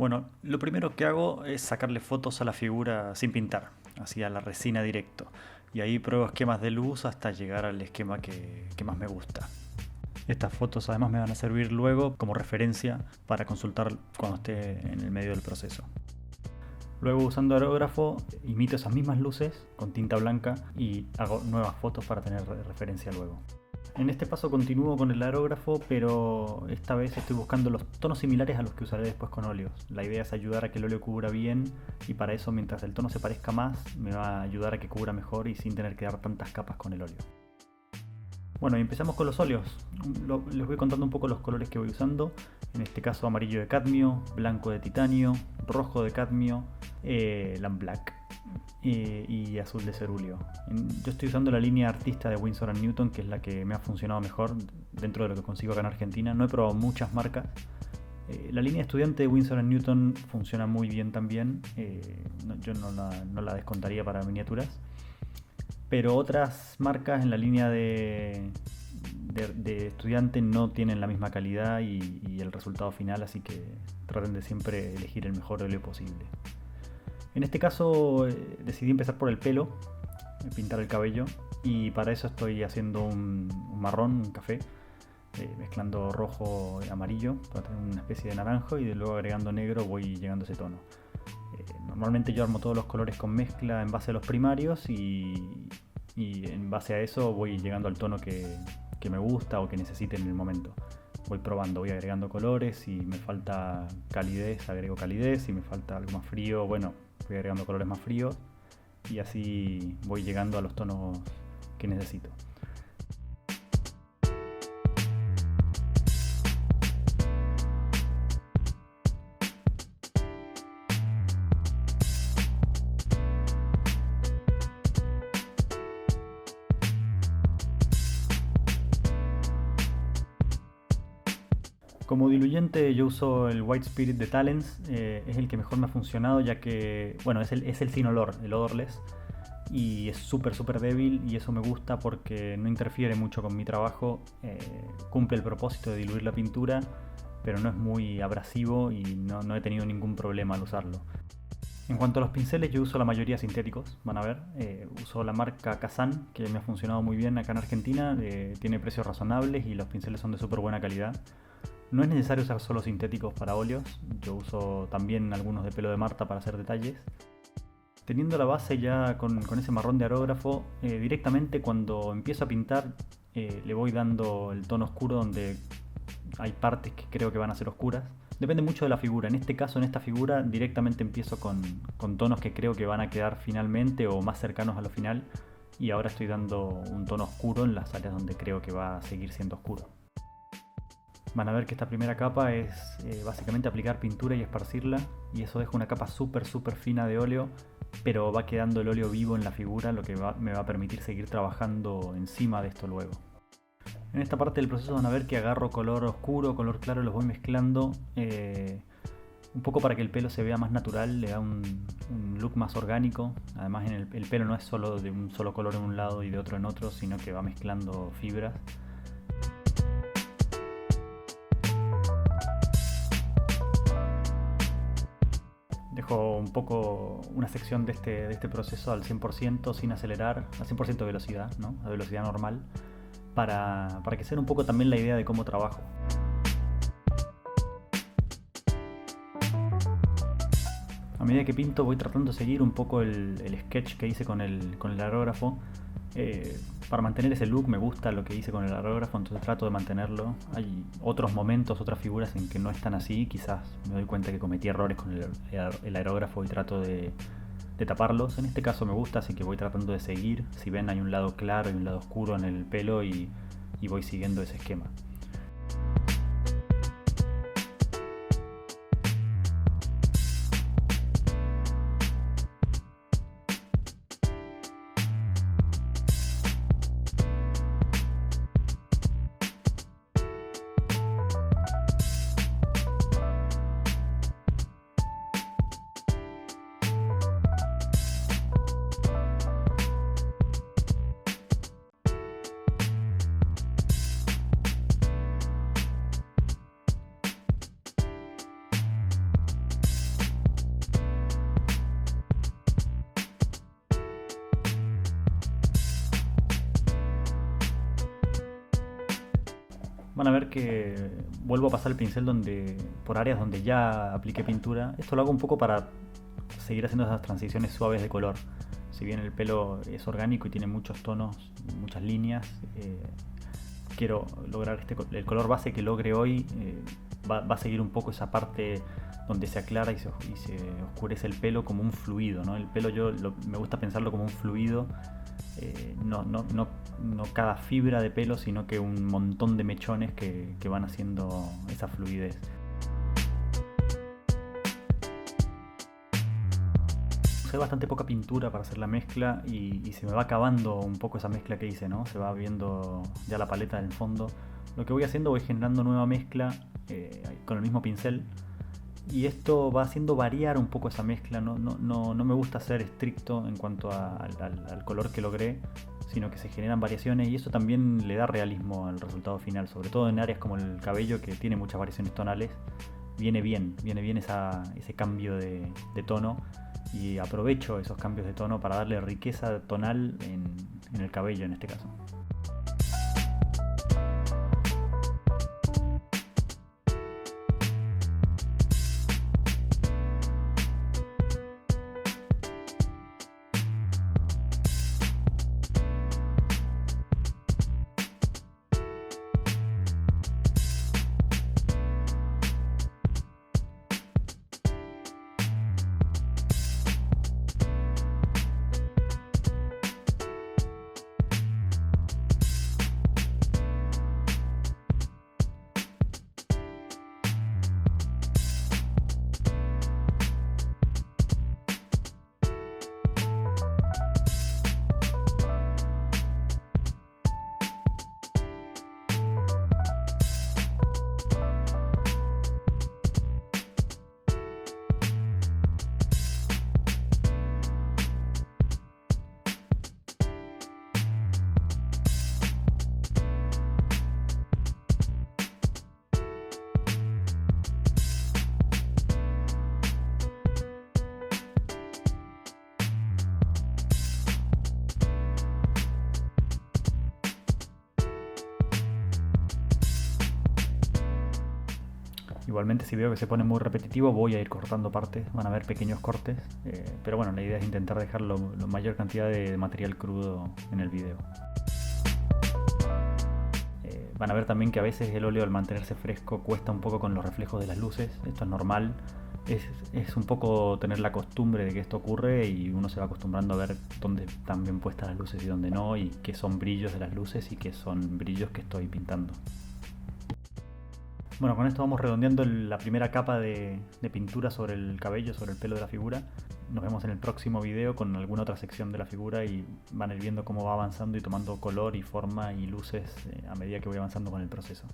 Bueno, lo primero que hago es sacarle fotos a la figura sin pintar, así a la resina directo. Y ahí pruebo esquemas de luz hasta llegar al esquema que más me gusta. Estas fotos además me van a servir luego como referencia para consultar cuando esté en el medio del proceso. Luego, usando aerógrafo, imito esas mismas luces con tinta blanca y hago nuevas fotos para tener referencia luego. En este paso continúo con el aerógrafo, pero esta vez estoy buscando los tonos similares a los que usaré después con óleos. La idea es ayudar a que el óleo cubra bien, y para eso, mientras el tono se parezca más, me va a ayudar a que cubra mejor y sin tener que dar tantas capas con el óleo. Bueno, y empezamos con los óleos. Les voy contando un poco los colores que voy usando. En este caso, amarillo de cadmio, blanco de titanio, rojo de cadmio, lamp black y azul de cerúleo. Yo estoy usando la línea artista de Winsor & Newton, que es la que me ha funcionado mejor dentro de lo que consigo acá en Argentina. No he probado muchas marcas. La línea estudiante de Winsor & Newton funciona muy bien también. Yo no la descontaría para miniaturas. Pero otras marcas en la línea de estudiante no tienen la misma calidad y el resultado final, así que traten de siempre elegir el mejor óleo posible. En este caso decidí empezar por el pelo, pintar el cabello, y para eso estoy haciendo un marrón, un café, mezclando rojo y amarillo para tener una especie de naranjo, y luego agregando negro voy llegando a ese tono. Normalmente yo armo todos los colores con mezcla en base a los primarios y en base a eso voy llegando al tono que me gusta o que necesite en el momento. Voy probando, voy agregando colores. Si me falta calidez, agrego calidez. Si me falta algo más frío, bueno, voy agregando colores más fríos, y así voy llegando a los tonos que necesito. Como diluyente yo uso el White Spirit de Talens. Es el que mejor me ha funcionado, ya que, bueno, es el sin olor, el odorless, y es súper débil, y eso me gusta porque no interfiere mucho con mi trabajo. Cumple el propósito de diluir la pintura, pero no es muy abrasivo y no he tenido ningún problema al usarlo. En cuanto a los pinceles, yo uso la mayoría sintéticos, van a ver. Uso la marca Kazan, que me ha funcionado muy bien acá en Argentina. Tiene precios razonables y los pinceles son de súper buena calidad. No es necesario usar solo sintéticos para óleos. Yo uso también algunos de pelo de Marta para hacer detalles. Teniendo la base ya con ese marrón de aerógrafo, directamente cuando empiezo a pintar le voy dando el tono oscuro donde hay partes que creo que van a ser oscuras. Depende mucho de la figura. En este caso, en esta figura, directamente empiezo con tonos que creo que van a quedar finalmente o más cercanos a lo final, y ahora estoy dando un tono oscuro en las áreas donde creo que va a seguir siendo oscuro. Van a ver que esta primera capa es básicamente aplicar pintura y esparcirla, y eso deja una capa súper fina de óleo, pero va quedando el óleo vivo en la figura, lo que me va a permitir seguir trabajando encima de esto luego. En esta parte del proceso van a ver que agarro color oscuro, color claro, los voy mezclando un poco para que el pelo se vea más natural, le da un look más orgánico. Además, el pelo no es solo de un solo color en un lado y de otro en otro, sino que va mezclando fibras. Dejo un poco una sección de este proceso al 100%, sin acelerar, al 100% de velocidad, ¿no? A velocidad normal, para que sea un poco también la idea de cómo trabajo. A medida que pinto voy tratando de seguir un poco el sketch que hice con el aerógrafo. Para mantener ese look me gusta lo que hice con el aerógrafo, entonces trato de mantenerlo. Hay otros momentos, otras figuras en que no están así. Quizás me doy cuenta que cometí errores con el aerógrafo y trato de taparlos. En este caso me gusta, así que voy tratando de seguir. Si ven, hay un lado claro y un lado oscuro en el pelo, y voy siguiendo ese esquema. Van a ver que vuelvo a pasar el pincel por áreas donde ya apliqué pintura. Esto lo hago un poco para seguir haciendo esas transiciones suaves de color. Si bien el pelo es orgánico y tiene muchos tonos, muchas líneas, quiero lograr el color base que logre hoy. Va a seguir un poco esa parte donde se aclara y se oscurece el pelo como un fluido, ¿no? El pelo me gusta pensarlo como un fluido, no cada fibra de pelo, sino que un montón de mechones que van haciendo esa fluidez. Usé bastante poca pintura para hacer la mezcla y se me va acabando un poco esa mezcla que hice, ¿no? Se va viendo ya la paleta en el fondo. Lo que voy haciendo, voy generando nueva mezcla con el mismo pincel, y esto va haciendo variar un poco esa mezcla. No me gusta ser estricto en cuanto al color que logré, sino que se generan variaciones, y eso también le da realismo al resultado final, sobre todo en áreas como el cabello, que tiene muchas variaciones tonales. Viene bien ese cambio de tono, y aprovecho esos cambios de tono para darle riqueza tonal en el cabello en este caso. Igualmente, si veo que se pone muy repetitivo, voy a ir cortando partes, van a haber pequeños cortes, pero bueno, la idea es intentar dejar la mayor cantidad de material crudo en el video. Van a ver también que a veces el óleo, al mantenerse fresco, cuesta un poco con los reflejos de las luces. Esto es normal, es un poco tener la costumbre de que esto ocurre, y uno se va acostumbrando a ver dónde están bien puestas las luces y dónde no, y qué son brillos de las luces y qué son brillos que estoy pintando. Bueno, con esto vamos redondeando la primera capa de pintura sobre el cabello, sobre el pelo de la figura. Nos vemos en el próximo video con alguna otra sección de la figura, y van a ir viendo cómo va avanzando y tomando color y forma y luces a medida que voy avanzando con el proceso.